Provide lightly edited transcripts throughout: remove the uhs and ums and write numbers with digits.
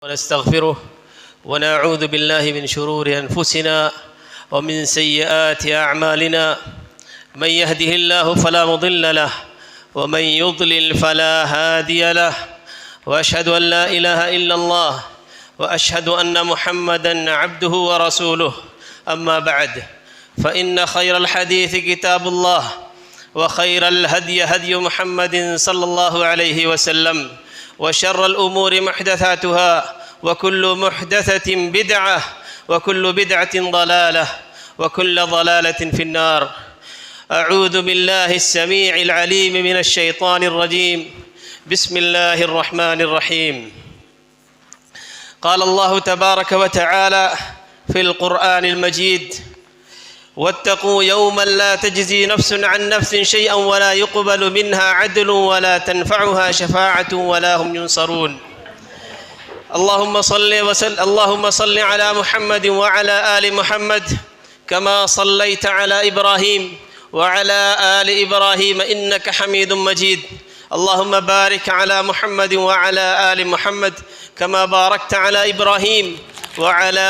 ونستغفره ونعوذ بالله من شرور أنفسنا ومن سيئات أعمالنا من يهده الله فلا مضل له ومن يضلل فلا هادي له وأشهد أن لا إله إلا الله وأشهد أن محمدًا عبده ورسوله أما بعد فإن خير الحديث كتاب الله وخير الهدي هدي محمد صلى الله عليه وسلم وشر الأمور محدثاتها وكل محدثة بدعة وكل بدعة ضلالة وكل ضلالة في النار. أعوذ بالله السميع العليم من الشيطان الرجيم. بسم الله الرحمن الرحيم. قال الله تبارك وتعالى في القرآن المجيد: واتقوا يوما لا تجزي نفس عن نفس شيئا ولا يقبل منها عدل ولا تنفعها شفاعة ولا هم ينصرون. اللهم صل على محمد وعلى آل محمد كما صليت على إبراهيم وعلى آل إبراهيم إنك حميد مجيد. اللهم بارك على محمد وعلى آل محمد كما باركت على إبراهيم وعلى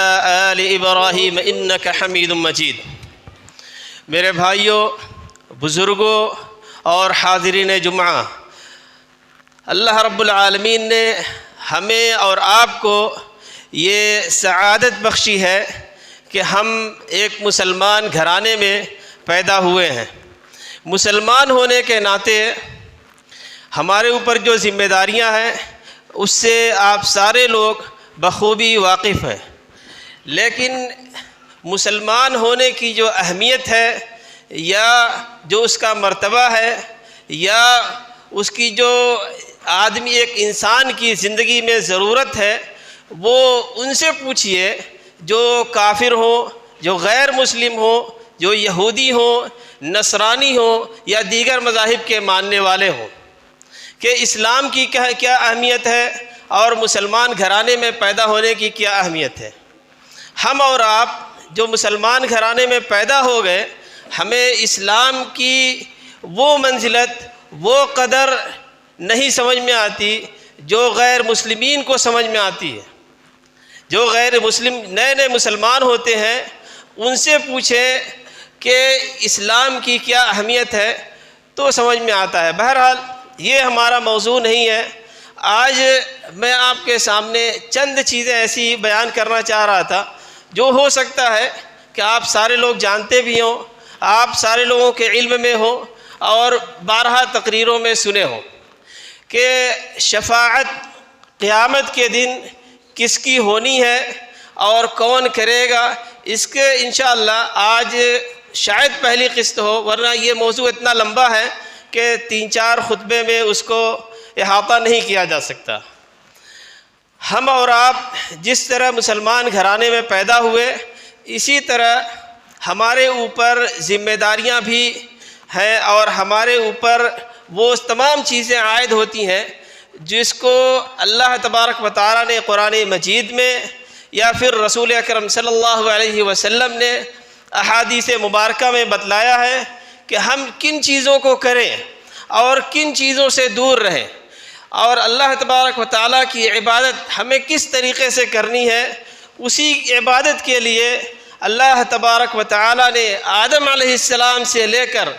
آل إبراهيم إنك حميد مجيد. میرے بھائیوں، بزرگوں اور حاضرین جمعہ، اللہ رب العالمین نے ہمیں اور آپ کو یہ سعادت بخشی ہے کہ ہم ایک مسلمان گھرانے میں پیدا ہوئے ہیں. مسلمان ہونے کے ناطے ہمارے اوپر جو ذمہ داریاں ہیں اس سے آپ سارے لوگ بخوبی واقف ہیں، لیکن مسلمان ہونے کی جو اہمیت ہے یا جو اس کا مرتبہ ہے یا اس کی جو آدمی ایک انسان کی زندگی میں ضرورت ہے، وہ ان سے پوچھئے جو کافر ہوں، جو غیر مسلم ہوں، جو یہودی ہوں، نصرانی ہوں یا دیگر مذاہب کے ماننے والے ہوں، کہ اسلام کی کیا اہمیت ہے اور مسلمان گھرانے میں پیدا ہونے کی کیا اہمیت ہے. ہم اور آپ جو مسلمان گھرانے میں پیدا ہو گئے، ہمیں اسلام کی وہ منزلت، وہ قدر نہیں سمجھ میں آتی جو غیر مسلمین کو سمجھ میں آتی ہے. جو غیر مسلم نئے مسلمان ہوتے ہیں ان سے پوچھیں کہ اسلام کی کیا اہمیت ہے تو سمجھ میں آتا ہے. بہرحال یہ ہمارا موضوع نہیں ہے. آج میں آپ کے سامنے چند چیزیں ایسی بیان کرنا چاہ رہا تھا جو ہو سکتا ہے کہ آپ سارے لوگ جانتے بھی ہوں، آپ سارے لوگوں کے علم میں ہوں اور بارہا تقریروں میں سنے ہوں کہ شفاعت قیامت کے دن کس کی ہونی ہے اور کون کرے گا. اس کے انشاءاللہ آج شاید پہلی قسط ہو، ورنہ یہ موضوع اتنا لمبا ہے کہ 3-4 خطبے میں اس کو احاطہ نہیں کیا جا سکتا. ہم اور آپ جس طرح مسلمان گھرانے میں پیدا ہوئے، اسی طرح ہمارے اوپر ذمہ داریاں بھی ہیں اور ہمارے اوپر وہ تمام چیزیں عائد ہوتی ہیں جس کو اللہ تبارک و تعالیٰ نے قرآن مجید میں یا پھر رسول اکرم صلی اللہ علیہ وسلم نے احادیث مبارکہ میں بتلایا ہے کہ ہم کن چیزوں کو کریں اور کن چیزوں سے دور رہیں، اور اللہ تبارک و تعالیٰ کی عبادت ہمیں کس طریقے سے کرنی ہے. اسی عبادت کے لیے اللہ تبارک و تعالیٰ نے آدم علیہ السلام سے لے کر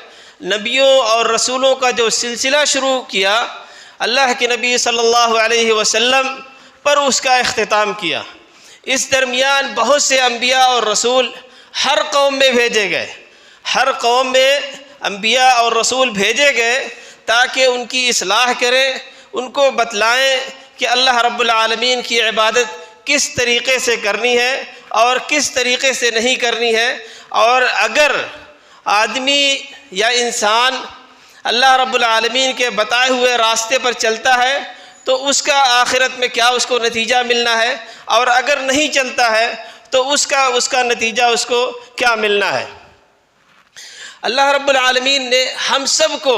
نبیوں اور رسولوں کا جو سلسلہ شروع کیا، اللہ کے نبی صلی اللہ علیہ وسلم پر اس کا اختتام کیا. اس درمیان بہت سے انبیاء اور رسول ہر قوم میں بھیجے گئے، ہر قوم میں انبیاء اور رسول بھیجے گئے تاکہ ان کی اصلاح کریں، ان کو بتلائیں کہ اللہ رب العالمین کی عبادت کس طریقے سے کرنی ہے اور کس طریقے سے نہیں کرنی ہے. اور اگر آدمی یا انسان اللہ رب العالمین کے بتائے ہوئے راستے پر چلتا ہے تو اس کا آخرت میں کیا اس کو نتیجہ ملنا ہے، اور اگر نہیں چلتا ہے تو اس کا نتیجہ اس کو کیا ملنا ہے. اللہ رب العالمین نے ہم سب کو،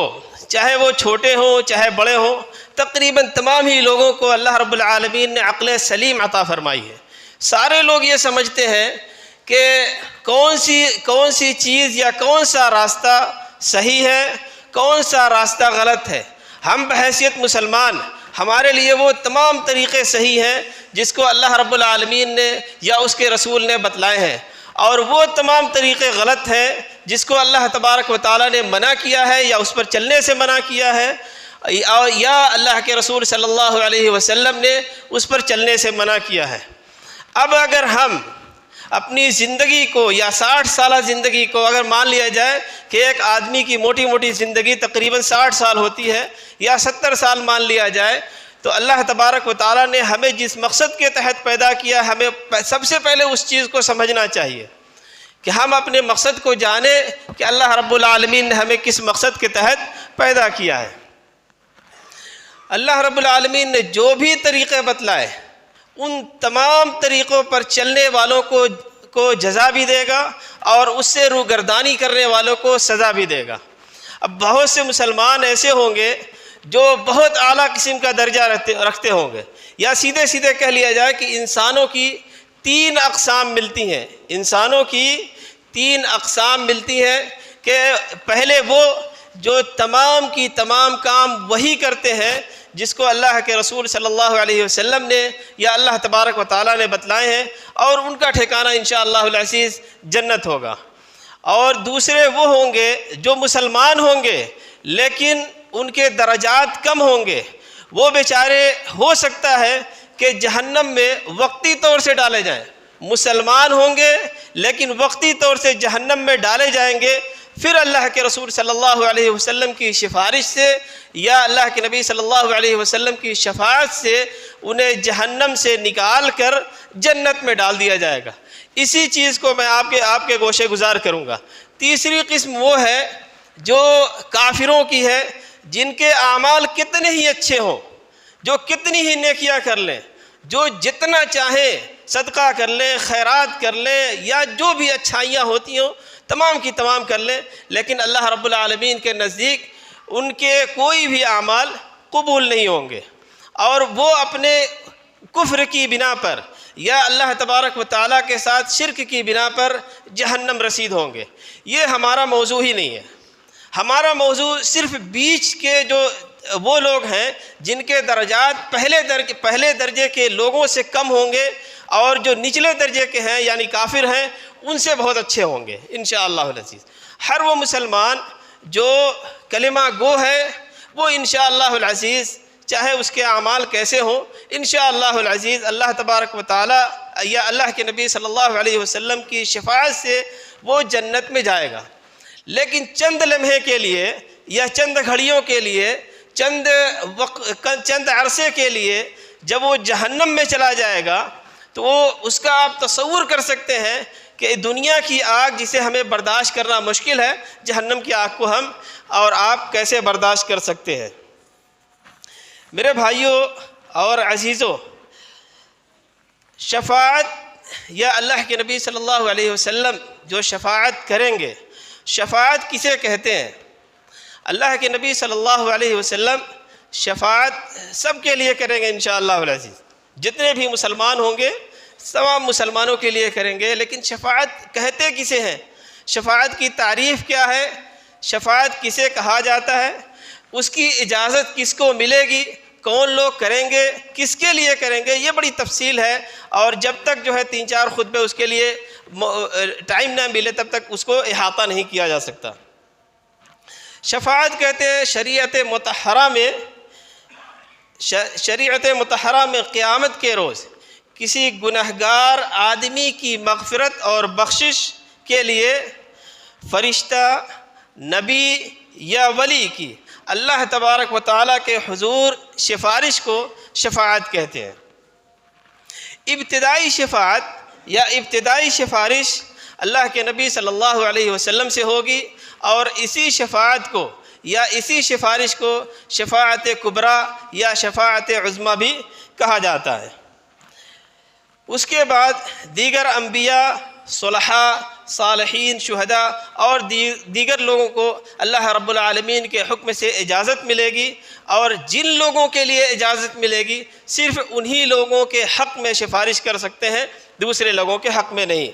چاہے وہ چھوٹے ہوں چاہے بڑے ہوں، تقریباً تمام ہی لوگوں کو اللہ رب العالمین نے عقل سلیم عطا فرمائی ہے. سارے لوگ یہ سمجھتے ہیں کہ کون سی چیز یا کون سا راستہ صحیح ہے، کون سا راستہ غلط ہے. ہم بحیثیت مسلمان ہمارے لیے وہ تمام طریقے صحیح ہیں جس کو اللہ رب العالمین نے یا اس کے رسول نے بتلائے ہیں، اور وہ تمام طریقے غلط ہیں جس کو اللہ تبارک و تعالیٰ نے منع کیا ہے یا اس پر چلنے سے منع کیا ہے، یا اللہ کے رسول صلی اللہ علیہ وسلم نے اس پر چلنے سے منع کیا ہے۔ اب اگر ہم اپنی زندگی کو یا 60 سالہ زندگی کو اگر مان لیا جائے کہ ایک آدمی کی موٹی موٹی زندگی تقریباً 60 سال ہوتی ہے یا 70 سال مان لیا جائے، تو اللہ تبارک و تعالیٰ نے ہمیں جس مقصد کے تحت پیدا کیا، ہمیں سب سے پہلے اس چیز کو سمجھنا چاہیے کہ ہم اپنے مقصد کو جانیں کہ اللہ رب العالمین نے ہمیں کس مقصد کے تحت پیدا کیا ہے۔ اللہ رب العالمین نے جو بھی طریقے بتلائے ان تمام طریقوں پر چلنے والوں کو جزا بھی دے گا اور اس سے روگردانی کرنے والوں کو سزا بھی دے گا۔ اب بہت سے مسلمان ایسے ہوں گے جو بہت اعلیٰ قسم کا درجہ رکھتے ہوں گے، یا سیدھے سیدھے کہہ لیا جائے کہ انسانوں کی 3 اقسام ملتی ہیں، انسانوں کی 3 اقسام ملتی ہیں کہ پہلے وہ جو تمام کی تمام کام وہی کرتے ہیں جس کو اللہ کے رسول صلی اللہ علیہ وسلم نے یا اللہ تبارک و تعالیٰ نے بتلائے ہیں، اور ان کا ٹھکانہ انشاءاللہ العزیز جنت ہوگا۔ اور دوسرے وہ ہوں گے جو مسلمان ہوں گے لیکن ان کے درجات کم ہوں گے، وہ بیچارے ہو سکتا ہے کہ جہنم میں وقتی طور سے ڈالے جائیں، مسلمان ہوں گے لیکن وقتی طور سے جہنم میں ڈالے جائیں گے، پھر اللہ کے رسول صلی اللہ علیہ وسلم کی سفارش سے یا اللہ کے نبی صلی اللہ علیہ وسلم کی شفاعت سے انہیں جہنم سے نکال کر جنت میں ڈال دیا جائے گا۔ اسی چیز کو میں آپ کے گوشے گزار کروں گا۔ تیسری قسم وہ ہے جو کافروں کی ہے، جن کے اعمال کتنے ہی اچھے ہوں، جو کتنی ہی نیکیاں کر لیں، جو جتنا چاہیں صدقہ کر لیں، خیرات کر لیں، یا جو بھی اچھائیاں ہوتی ہوں تمام کی تمام کر لیں، لیکن اللہ رب العالمین کے نزدیک ان کے کوئی بھی اعمال قبول نہیں ہوں گے، اور وہ اپنے کفر کی بنا پر یا اللہ تبارک و تعالیٰ کے ساتھ شرک کی بنا پر جہنم رسید ہوں گے۔ یہ ہمارا موضوع ہی نہیں ہے۔ ہمارا موضوع صرف بیچ کے جو وہ لوگ ہیں جن کے درجات پہلے درجے کے لوگوں سے کم ہوں گے، اور جو نچلے درجے کے ہیں یعنی کافر ہیں ان سے بہت اچھے ہوں گے انشاءاللہ العزیز۔ ہر وہ مسلمان جو کلمہ گو ہے وہ انشاءاللہ العزیز چاہے اس کے اعمال کیسے ہوں، انشاءاللہ العزیز اللہ تبارک و تعالی یا اللہ کے نبی صلی اللہ علیہ وسلم کی شفاعت سے وہ جنت میں جائے گا۔ لیکن چند لمحے کے لیے یا چند گھڑیوں کے لیے، چند عرصے کے لیے جب وہ جہنم میں چلا جائے گا تو اس کا آپ تصور کر سکتے ہیں کہ دنیا کی آگ جسے ہمیں برداشت کرنا مشکل ہے، جہنم کی آگ کو ہم اور آپ کیسے برداشت کر سکتے ہیں۔ میرے بھائیوں اور عزیزوں، شفاعت یا اللہ کے نبی صلی اللہ علیہ وسلم جو شفاعت کریں گے، شفاعت کسے کہتے ہیں؟ اللہ کے نبی صلی اللہ علیہ وسلم شفاعت سب کے لیے کریں گے انشاءاللہ العزیز، جتنے بھی مسلمان ہوں گے تمام مسلمانوں کے لیے کریں گے۔ لیکن شفاعت کہتے کسے ہیں؟ شفاعت کی تعریف کیا ہے؟ شفاعت کسے کہا جاتا ہے؟ اس کی اجازت کس کو ملے گی؟ کون لوگ کریں گے؟ کس کے لیے کریں گے؟ یہ بڑی تفصیل ہے، اور جب تک جو ہے 3-4 خطبے اس کے لیے ٹائم نہ ملے تب تک اس کو احاطہ نہیں کیا جا سکتا۔ شفاعت کہتے ہیں شریعت مطہرہ میں قیامت کے روز کسی گنہگار آدمی کی مغفرت اور بخشش کے لیے فرشتہ، نبی یا ولی کی اللہ تبارک و تعالیٰ کے حضور سفارش کو شفاعت کہتے ہیں۔ ابتدائی شفاعت یا ابتدائی سفارش اللہ کے نبی صلی اللہ علیہ وسلم سے ہوگی، اور اسی شفاعت کو یا اسی سفارش کو شفاعت کبریٰ یا شفاعت عظمیٰ بھی کہا جاتا ہے۔ اس کے بعد دیگر انبیاء، صلحاء، صالحین، شہداء اور دیگر لوگوں کو اللہ رب العالمین کے حکم سے اجازت ملے گی، اور جن لوگوں کے لیے اجازت ملے گی صرف انہی لوگوں کے حق میں سفارش کر سکتے ہیں، دوسرے لوگوں کے حق میں نہیں۔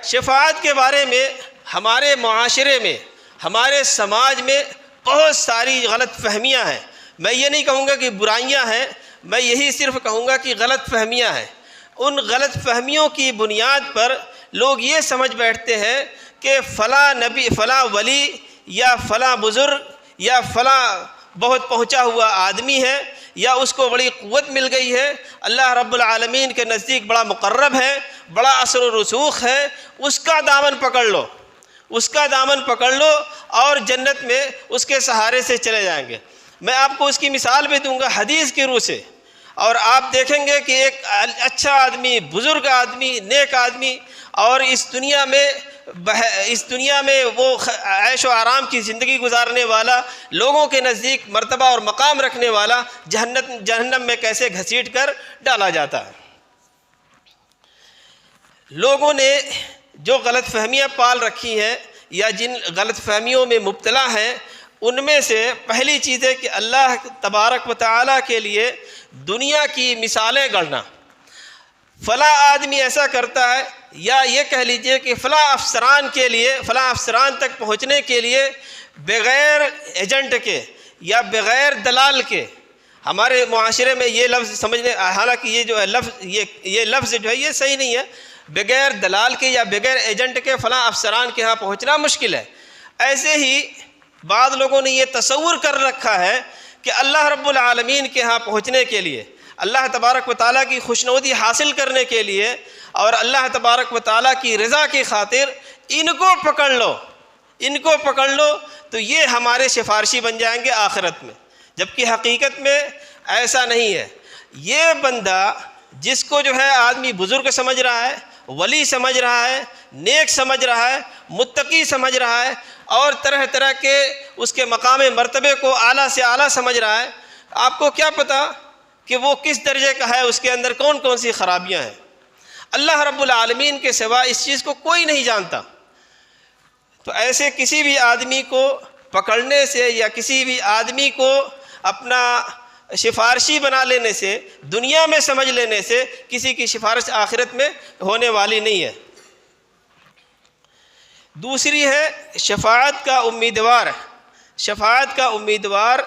شفاعت کے بارے میں ہمارے معاشرے میں، ہمارے سماج میں بہت ساری غلط فہمیاں ہیں، میں یہ نہیں کہوں گا کہ برائیاں ہیں، میں یہی صرف کہوں گا کہ غلط فہمیاں ہیں۔ ان غلط فہمیوں کی بنیاد پر لوگ یہ سمجھ بیٹھتے ہیں کہ فلاں نبی، فلاں ولی یا فلاں بزرگ یا فلاں بہت پہنچا ہوا آدمی ہے، یا اس کو بڑی قوت مل گئی ہے، اللہ رب العالمین کے نزدیک بڑا مقرب ہے، بڑا اثر و رسوخ ہے، اس کا دامن پکڑ لو، اس کا دامن پکڑ لو اور جنت میں اس کے سہارے سے چلے جائیں گے۔ میں آپ کو اس کی مثال بھی دوں گا حدیث کی روح سے، اور آپ دیکھیں گے کہ ایک اچھا آدمی، بزرگ آدمی، نیک آدمی، اور اس دنیا میں وہ عیش و آرام کی زندگی گزارنے والا، لوگوں کے نزدیک مرتبہ اور مقام رکھنے والا، جہنم میں کیسے گھسیٹ کر ڈالا جاتا ہے۔ لوگوں نے جو غلط فہمیاں پال رکھی ہیں یا جن غلط فہمیوں میں مبتلا ہیں، ان میں سے پہلی چیز ہے کہ اللہ تبارک و تعالیٰ کے لیے دنیا کی مثالیں گڑھنا۔ فلاں آدمی ایسا کرتا ہے، یا یہ کہہ لیجئے کہ فلاں افسران کے لیے، فلاں افسران تک پہنچنے کے لیے بغیر ایجنٹ کے یا بغیر دلال کے، ہمارے معاشرے میں یہ لفظ سمجھنے، حالانکہ یہ جو ہے یہ لفظ جو ہے یہ صحیح نہیں ہے، بغیر دلال کے یا بغیر ایجنٹ کے فلاں افسران کے ہاں پہنچنا مشکل ہے۔ ایسے ہی بعض لوگوں نے یہ تصور کر رکھا ہے کہ اللہ رب العالمین کے ہاں پہنچنے کے لیے، اللہ تبارک و تعالیٰ کی خوشنودی حاصل کرنے کے لیے اور اللہ تبارک و تعالیٰ کی رضا کی خاطر ان کو پکڑ لو تو یہ ہمارے سفارشی بن جائیں گے آخرت میں، جبکہ حقیقت میں ایسا نہیں ہے۔ یہ بندہ جس کو جو ہے آدمی بزرگ سمجھ رہا ہے، ولی سمجھ رہا ہے، نیک سمجھ رہا ہے، متقی سمجھ رہا ہے، اور طرح طرح کے اس کے مقام مرتبے کو اعلیٰ سے اعلیٰ سمجھ رہا ہے، آپ کو کیا پتہ کہ وہ کس درجے کا ہے، اس کے اندر کون کون سی خرابیاں ہیں؟ اللہ رب العالمین کے سوا اس چیز کو کوئی نہیں جانتا۔ تو ایسے کسی بھی آدمی کو پکڑنے سے یا کسی بھی آدمی کو اپنا سفارشی بنا لینے سے، دنیا میں سمجھ لینے سے کسی کی سفارش آخرت میں ہونے والی نہیں ہے۔ دوسری ہے شفاعت کا امیدوار۔ شفاعت کا امیدوار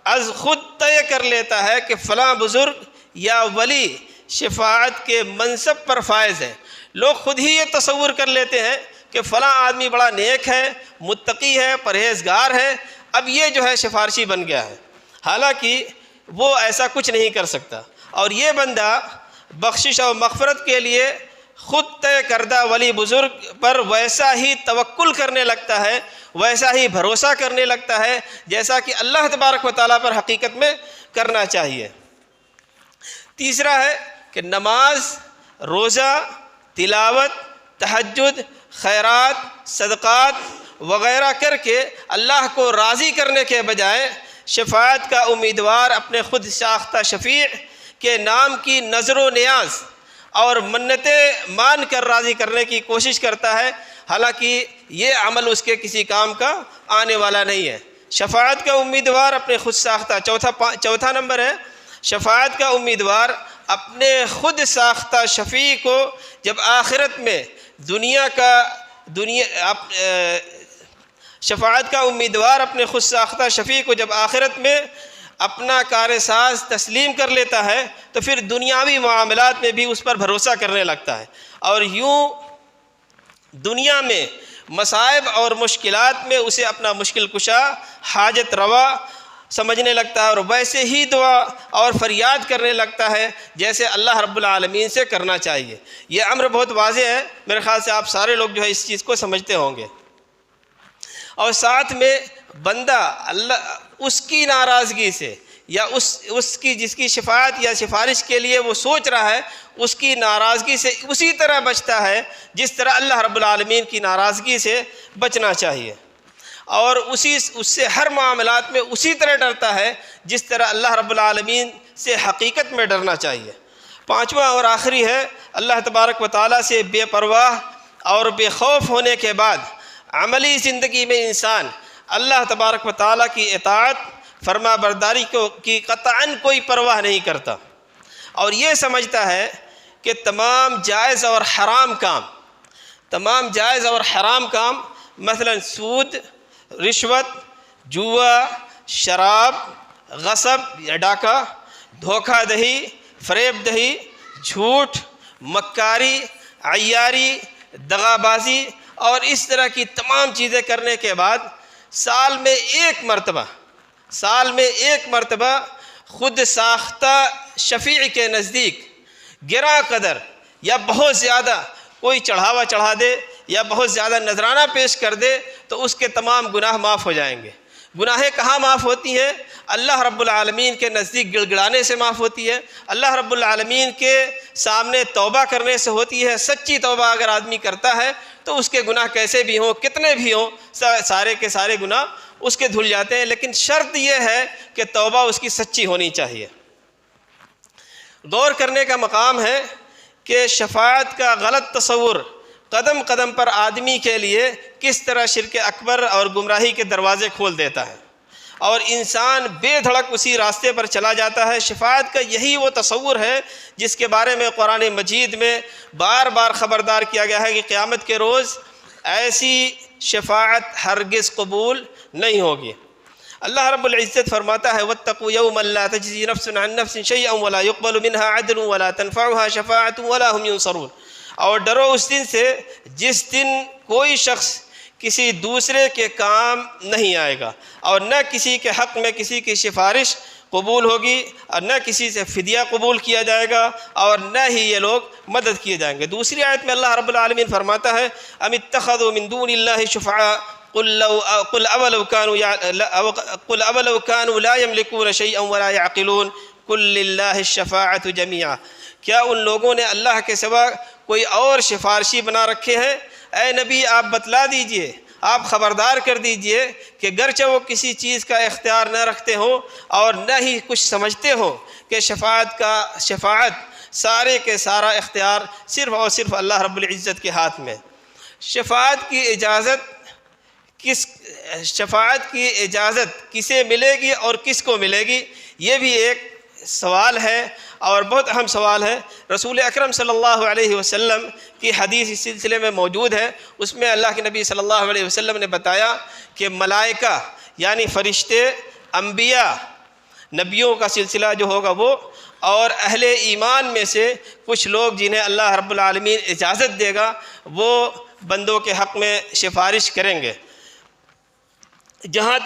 از خود طے کر لیتا ہے کہ فلاں بزرگ یا ولی شفاعت کے منصب پر فائز ہے۔ لوگ خود ہی یہ تصور کر لیتے ہیں کہ فلاں آدمی بڑا نیک ہے، متقی ہے، پرہیزگار ہے، اب یہ جو ہے سفارشی بن گیا ہے، حالانکہ وہ ایسا کچھ نہیں کر سکتا۔ اور یہ بندہ بخشش اور مغفرت کے لیے خود طے کردہ ولی بزرگ پر ویسا ہی توکل کرنے لگتا ہے، ویسا ہی بھروسہ کرنے لگتا ہے جیسا کہ اللہ تبارک و تعالیٰ پر حقیقت میں کرنا چاہیے۔ تیسرا ہے کہ نماز، روزہ، تلاوت، تہجد، خیرات، صدقات وغیرہ کر کے اللہ کو راضی کرنے کے بجائے شفاعت کا امیدوار اپنے خود ساختہ شفیع کے نام کی نظر و نیاز اور منتیں مان کر راضی کرنے کی کوشش کرتا ہے، حالانکہ یہ عمل اس کے کسی کام کا آنے والا نہیں ہے۔ شفاعت کا امیدوار اپنے خود ساختہ، چوتھا نمبر ہے شفاعت کا امیدوار اپنے خود ساختہ شفیع کو جب آخرت میں شفاعت کا امیدوار اپنے خود ساختہ شفیع کو جب آخرت میں اپنا کار ساز تسلیم کر لیتا ہے تو پھر دنیاوی معاملات میں بھی اس پر بھروسہ کرنے لگتا ہے، اور یوں دنیا میں مصائب اور مشکلات میں اسے اپنا مشکل کشا، حاجت روا سمجھنے لگتا ہے، اور ویسے ہی دعا اور فریاد کرنے لگتا ہے جیسے اللہ رب العالمین سے کرنا چاہیے۔ یہ امر بہت واضح ہے، میرے خیال سے آپ سارے لوگ جو ہے اس چیز کو سمجھتے ہوں گے۔ اور ساتھ میں بندہ اس کی ناراضگی سے یا اس کی جس کی شفاعت یا سفارش کے لیے وہ سوچ رہا ہے، اس کی ناراضگی سے اسی طرح بچتا ہے جس طرح اللہ رب العالمین کی ناراضگی سے بچنا چاہیے، اور اس سے ہر معاملات میں اسی طرح ڈرتا ہے جس طرح اللہ رب العالمین سے حقیقت میں ڈرنا چاہیے۔ پانچواں اور آخری ہے اللہ تبارک و تعالیٰ سے بے پرواہ اور بے خوف ہونے کے بعد عملی زندگی میں انسان اللہ تبارک و تعالیٰ کی اطاعت، فرما برداری کی قطعاً کوئی پرواہ نہیں کرتا، اور یہ سمجھتا ہے کہ تمام جائز اور حرام کام مثلا سود، رشوت، جوا، شراب غصب یا ڈاکہ، دھوکہ دہی، فریب دہی، جھوٹ، مکاری، عیاری، دغا بازی اور اس طرح کی تمام چیزیں کرنے کے بعد سال میں ایک مرتبہ خود ساختہ شفیع کے نزدیک گراں قدر یا بہت زیادہ کوئی چڑھاوا چڑھا دے یا بہت زیادہ نذرانہ پیش کر دے تو اس کے تمام گناہ معاف ہو جائیں گے۔ گناہیں کہاں معاف ہوتی ہیں؟ اللہ رب العالمین کے نزدیک گڑ گڑانے سے معاف ہوتی ہے، اللہ رب العالمین کے سامنے توبہ کرنے سے ہوتی ہے۔ سچی توبہ اگر آدمی کرتا ہے تو اس کے گناہ کیسے بھی ہوں، کتنے بھی ہوں، سارے کے سارے گناہ اس کے دھل جاتے ہیں، لیکن شرط یہ ہے کہ توبہ اس کی سچی ہونی چاہیے۔ غور کرنے کا مقام ہے کہ شفاعت کا غلط تصور قدم قدم پر آدمی کے لیے کس طرح شرک اکبر اور گمراہی کے دروازے کھول دیتا ہے اور انسان بے دھڑک اسی راستے پر چلا جاتا ہے۔ شفاعت کا یہی وہ تصور ہے جس کے بارے میں قرآن مجید میں بار بار خبردار کیا گیا ہے کہ قیامت کے روز ایسی شفاعت ہرگز قبول نہیں ہوگی۔ اللہ رب العزت فرماتا ہے وَاتَّقُوا يَوْمًا لَا تَجْزِي نَفْسٌ عَن نَفْسٍ شَيْئًا وَلَا يُقْبَلُ مِنْهَا عَدْلٌ وَلَا تَنْفَعُهَا شَفَاعَةٌ وَلَا هُمْ يُنصَرُونَ، اور ڈرو اس دن سے جس دن کوئی شخص کسی دوسرے کے کام نہیں آئے گا اور نہ کسی کے حق میں کسی کی سفارش قبول ہوگی اور نہ کسی سے فدیہ قبول کیا جائے گا اور نہ ہی یہ لوگ مدد کیے جائیں گے۔ دوسری آیت میں اللہ رب العالمین فرماتا ہے ام اتخذوا من دون اللہ شفعاء قل اولو كانوا لا يملكون شيئا ولا يعقلون قل للہ الشفاعة جميعا، کیا ان لوگوں نے اللہ کے سوا کوئی اور سفارشی بنا رکھے ہیں؟ اے نبی آپ بتلا دیجئے، آپ خبردار کر دیجئے کہ گرچہ وہ کسی چیز کا اختیار نہ رکھتے ہوں اور نہ ہی کچھ سمجھتے ہوں کہ شفاعت سارے کے سارا اختیار صرف اور صرف اللہ رب العزت کے ہاتھ میں۔ شفاعت کی اجازت کسے ملے گی اور کس کو ملے گی، یہ بھی ایک سوال ہے اور بہت اہم سوال ہے۔ رسول اکرم صلی اللہ علیہ وسلم کی حدیث اس سلسلے میں موجود ہے، اس میں اللہ کے نبی صلی اللہ علیہ وسلم نے بتایا کہ ملائکہ یعنی فرشتے، انبیاء، نبیوں کا سلسلہ جو ہوگا وہ، اور اہل ایمان میں سے کچھ لوگ جنہیں اللہ رب العالمین اجازت دے گا وہ بندوں کے حق میں سفارش کریں گے۔ جہاں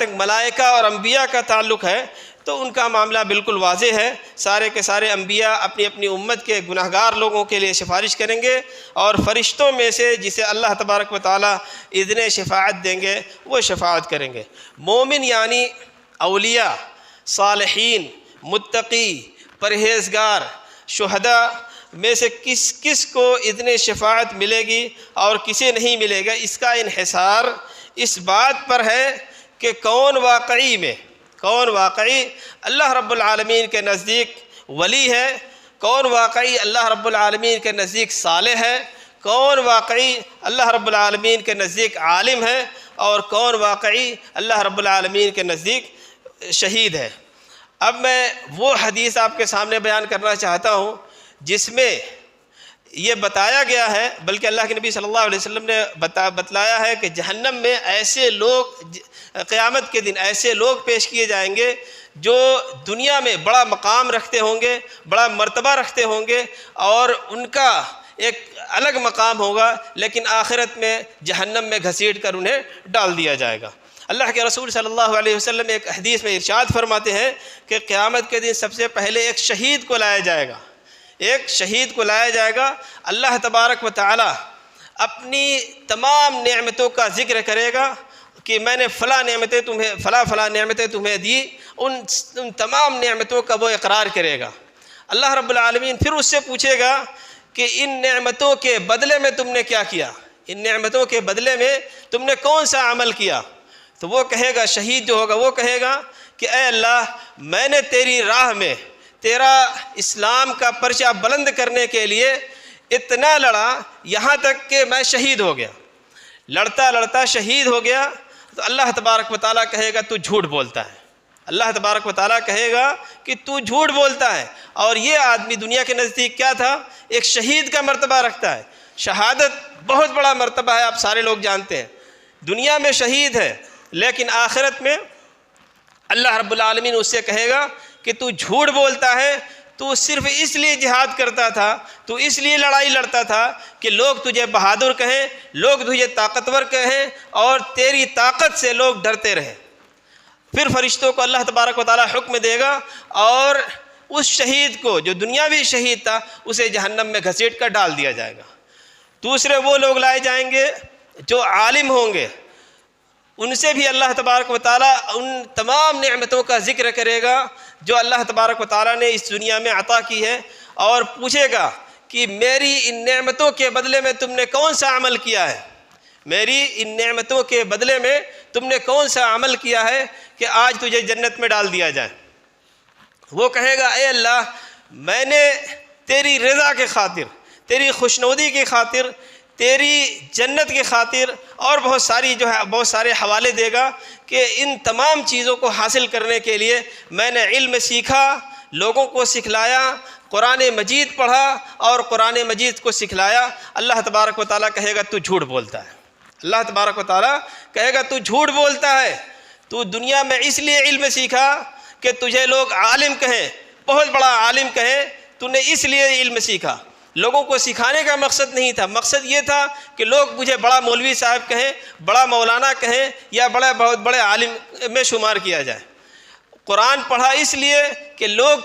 تک ملائکہ اور انبیاء کا تعلق ہے تو ان کا معاملہ بالکل واضح ہے، سارے کے سارے انبیاء اپنی اپنی امت کے گناہگار لوگوں کے لیے سفارش کریں گے، اور فرشتوں میں سے جسے اللہ تبارک و تعالیٰ اذن شفاعت دیں گے وہ شفاعت کریں گے۔ مومن یعنی اولیاء، صالحین، متقی، پرہیزگار، شہداء میں سے کس کو اذن شفاعت ملے گی اور کسے نہیں ملے گا، اس کا انحصار اس بات پر ہے کہ کون واقعی اللہ رب العالمین کے نزدیک ولی ہے، کون واقعی اللہ رب العالمین کے نزدیک صالح ہے، کون واقعی اللہ رب العالمین کے نزدیک عالم ہے، اور کون واقعی اللہ رب العالمین کے نزدیک شہید ہے۔ اب میں وہ حدیث آپ کے سامنے بیان کرنا چاہتا ہوں جس میں یہ بتایا گیا ہے، بلکہ اللہ کے نبی صلی اللہ علیہ وسلم نے بتلایا ہے کہ جہنم میں ایسے لوگ، قیامت کے دن ایسے لوگ پیش کیے جائیں گے جو دنیا میں بڑا مقام رکھتے ہوں گے، بڑا مرتبہ رکھتے ہوں گے اور ان کا ایک الگ مقام ہوگا، لیکن آخرت میں جہنم میں گھسیٹ کر انہیں ڈال دیا جائے گا۔ اللہ کے رسول صلی اللہ علیہ وسلم ایک حدیث میں ارشاد فرماتے ہیں کہ قیامت کے دن سب سے پہلے ایک شہید کو لایا جائے گا، اللہ تبارک و تعالی اپنی تمام نعمتوں کا ذکر کرے گا کہ میں نے فلاں نعمتیں تمہیں دی، ان تمام نعمتوں کا وہ اقرار کرے گا۔ اللہ رب العالمین پھر اس سے پوچھے گا کہ ان نعمتوں کے بدلے میں تم نے کیا کیا، ان نعمتوں کے بدلے میں تم نے کون سا عمل کیا؟ تو وہ کہے گا، شہید جو ہوگا وہ کہے گا کہ اے اللہ، میں نے تیری راہ میں تیرا اسلام کا پرچہ بلند کرنے کے لیے اتنا لڑا یہاں تک کہ میں شہید ہو گیا، لڑتا شہید ہو گیا۔ تو اللہ تبارک و تعالیٰ کہے گا تو جھوٹ بولتا ہے، اللہ تبارک و تعالیٰ کہے گا کہ تو جھوٹ بولتا ہے۔ اور یہ آدمی دنیا کے نزدیک کیا تھا؟ ایک شہید کا مرتبہ رکھتا ہے۔ شہادت بہت بڑا مرتبہ ہے، آپ سارے لوگ جانتے ہیں۔ دنیا میں شہید ہے لیکن آخرت میں اللہ رب العالمین اس سے کہے گا کہ تو جھوٹ بولتا ہے، تو صرف اس لیے جہاد کرتا تھا، تو اس لیے لڑائی لڑتا تھا کہ لوگ تجھے بہادر کہیں، لوگ تجھے طاقتور کہیں، اور تیری طاقت سے لوگ ڈرتے رہیں۔ پھر فرشتوں کو اللہ تبارک و تعالیٰ حکم دے گا اور اس شہید کو جو دنیاوی شہید تھا اسے جہنم میں گھسیٹ کر ڈال دیا جائے گا۔ دوسرے وہ لوگ لائے جائیں گے جو عالم ہوں گے، ان سے بھی اللہ تبارک و تعالیٰ ان تمام نعمتوں کا ذکر کرے گا جو اللہ تبارک و تعالیٰ نے اس دنیا میں عطا کی ہے، اور پوچھے گا کہ میری ان نعمتوں کے بدلے میں تم نے کون سا عمل کیا ہے، میری ان نعمتوں کے بدلے میں تم نے کون سا عمل کیا ہے کہ آج تجھے جنت میں ڈال دیا جائے۔ وہ کہے گا اے اللہ، میں نے تیری رضا کے خاطر، تیری خوشنودی کی خاطر، تیری جنت کی خاطر، اور بہت سارے حوالے دے گا کہ ان تمام چیزوں کو حاصل کرنے کے لیے میں نے علم سیکھا، لوگوں کو سکھلایا، قرآن مجید پڑھا اور قرآن مجید کو سکھلایا۔ اللہ تبارک و تعالیٰ کہے گا تو جھوٹ بولتا ہے، اللہ تبارک و تعالیٰ کہے گا تو جھوٹ بولتا ہے، تو دنیا میں اس لیے علم سیکھا کہ تجھے لوگ عالم کہیں، بہت بڑا عالم کہیں، تو نے اس لیے علم سیکھا۔ لوگوں کو سکھانے کا مقصد نہیں تھا، مقصد یہ تھا کہ لوگ مجھے بڑا مولوی صاحب کہیں، بڑا مولانا کہیں، یا بہت بڑے عالم میں شمار کیا جائے۔ قرآن پڑھا اس لیے کہ لوگ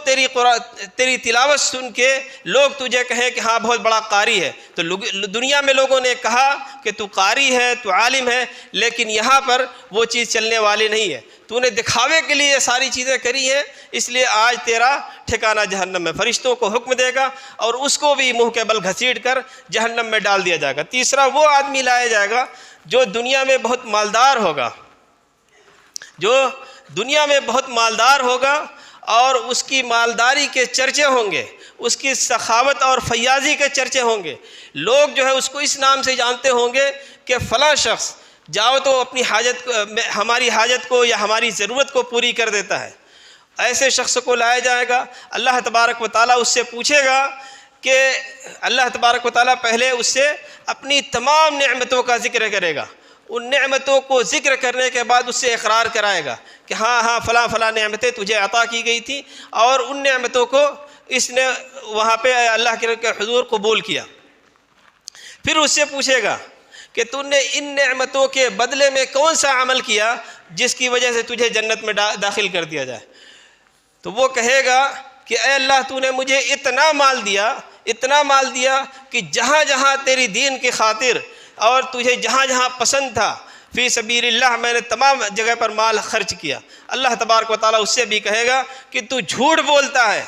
تیری تلاوت سن کے لوگ تجھے کہیں کہ ہاں بہت بڑا قاری ہے، تو دنیا میں لوگوں نے کہا کہ تو قاری ہے، تو عالم ہے، لیکن یہاں پر وہ چیز چلنے والی نہیں ہے۔ تو نے دکھاوے کے لیے یہ ساری چیزیں کری ہیں، اس لیے آج تیرا ٹھکانہ جہنم میں۔ فرشتوں کو حکم دے گا اور اس کو بھی منہ کے بل گھسیٹ کر جہنم میں ڈال دیا جائے گا۔ تیسرا وہ آدمی لایا جائے گا جو دنیا میں بہت مالدار ہوگا، جو دنیا میں بہت مالدار ہوگا، اور اس کی مالداری کے چرچے ہوں گے، اس کی سخاوت اور فیاضی کے چرچے ہوں گے۔ لوگ جو ہے اس کو اس نام سے جانتے ہوں گے کہ فلاں شخص جاؤ تو اپنی ہماری حاجت کو یا ہماری ضرورت کو پوری کر دیتا ہے۔ ایسے شخص کو لایا جائے گا، اللہ تبارک و تعالیٰ اس سے پوچھے گا کہ اللہ تبارک و تعالیٰ پہلے اس سے اپنی تمام نعمتوں کا ذکر کرے گا، ان نعمتوں کو ذکر کرنے کے بعد اس سے اقرار کرائے گا کہ ہاں فلاں نعمتیں تجھے عطا کی گئی تھی، اور ان نعمتوں کو اس نے وہاں پہ اللہ کے حضور قبول کیا۔ پھر اس سے پوچھے گا کہ تو نے ان نعمتوں کے بدلے میں کون سا عمل کیا جس کی وجہ سے تجھے جنت میں داخل کر دیا جائے۔ تو وہ کہے گا کہ اے اللہ، تو نے مجھے اتنا مال دیا کہ جہاں جہاں تیری دین کی خاطر اور تجھے جہاں جہاں پسند تھا فی سبیل اللہ میں نے تمام جگہ پر مال خرچ کیا۔ اللہ تبارک و تعالیٰ اس سے بھی کہے گا کہ تو جھوٹ بولتا ہے،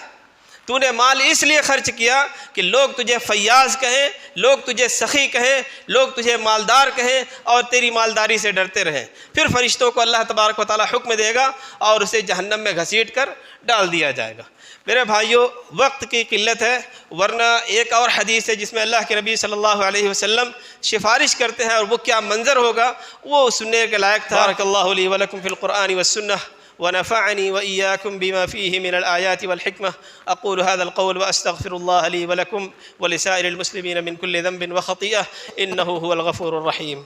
تو نے مال اس لیے خرچ کیا کہ لوگ تجھے فیاض کہیں، لوگ تجھے سخی کہیں، لوگ تجھے مالدار کہیں، اور تیری مالداری سے ڈرتے رہیں۔ پھر فرشتوں کو اللہ تبارک و تعالیٰ حکم دے گا اور اسے جہنم میں گھسیٹ کر ڈال دیا جائے گا۔ میرے بھائیوں، وقت کی قلت ہے، ورنہ ایک اور حدیث ہے جس میں اللہ کے نبی صلی اللہ علیہ وسلم سفارش کرتے ہیں، اور وہ کیا منظر ہوگا وہ سننے کے لائق تھا۔ بارک اللہ لی ولکم فی القرآن والسنہ ونفعني وإياكم بما فيه من الآيات والحكمة. أقول هذا القول وأستغفر الله لي ولكم ولسائر المسلمين من كل ذنب وخطيئة إنه هو الغفور الرحيم.